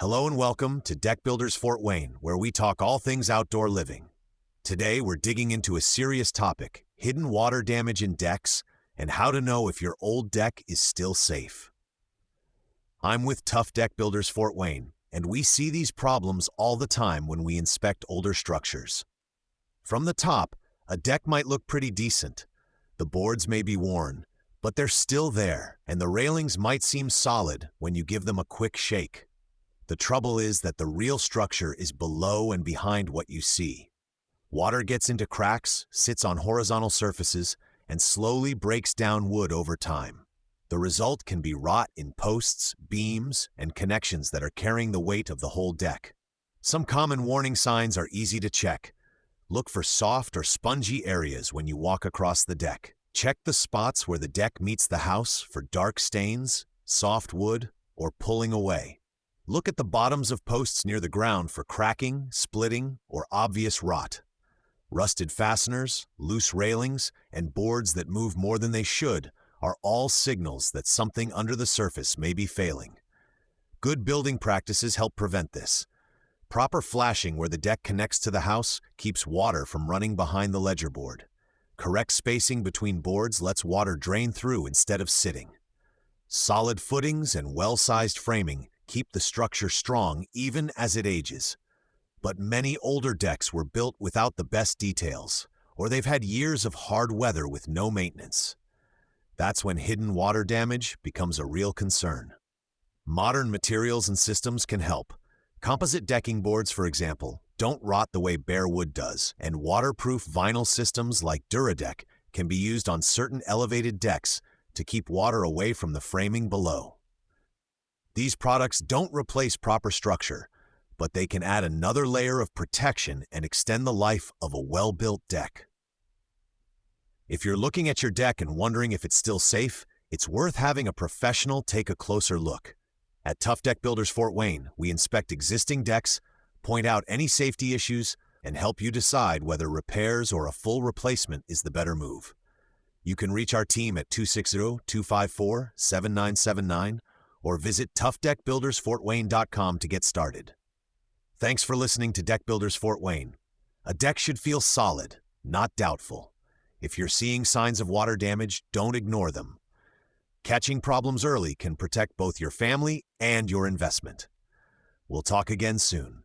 Hello and welcome to Deck Builders Fort Wayne, where we talk all things outdoor living. Today, we're digging into a serious topic, hidden water damage in decks, and how to know if your old deck is still safe. I'm with Tough Deck Builders Fort Wayne, and we see these problems all the time when we inspect older structures. From the top, a deck might look pretty decent. The boards may be worn, but they're still there, and the railings might seem solid when you give them a quick shake. The trouble is that the real structure is below and behind what you see. Water gets into cracks, sits on horizontal surfaces, and slowly breaks down wood over time. The result can be rot in posts, beams, and connections that are carrying the weight of the whole deck. Some common warning signs are easy to check. Look for soft or spongy areas when you walk across the deck. Check the spots where the deck meets the house for dark stains, soft wood, or pulling away. Look at the bottoms of posts near the ground for cracking, splitting, or obvious rot. Rusted fasteners, loose railings, and boards that move more than they should are all signals that something under the surface may be failing. Good building practices help prevent this. Proper flashing where the deck connects to the house keeps water from running behind the ledger board. Correct spacing between boards lets water drain through instead of sitting. Solid footings and well-sized framing keep the structure strong even as it ages. But many older decks were built without the best details, or they've had years of hard weather with no maintenance. That's when hidden water damage becomes a real concern. Modern materials and systems can help. Composite decking boards, for example, don't rot the way bare wood does, and waterproof vinyl systems like Duradeck can be used on certain elevated decks to keep water away from the framing below. These products don't replace proper structure, but they can add another layer of protection and extend the life of a well-built deck. If you're looking at your deck and wondering if it's still safe, it's worth having a professional take a closer look. At Tough Deck Builders Fort Wayne, we inspect existing decks, point out any safety issues, and help you decide whether repairs or a full replacement is the better move. You can reach our team at 260-254-7979 or visit toughdeckbuildersfortwayne.com to get started. Thanks for listening to Deck Builders Fort Wayne. A deck should feel solid, not doubtful. If you're seeing signs of water damage, don't ignore them. Catching problems early can protect both your family and your investment. We'll talk again soon.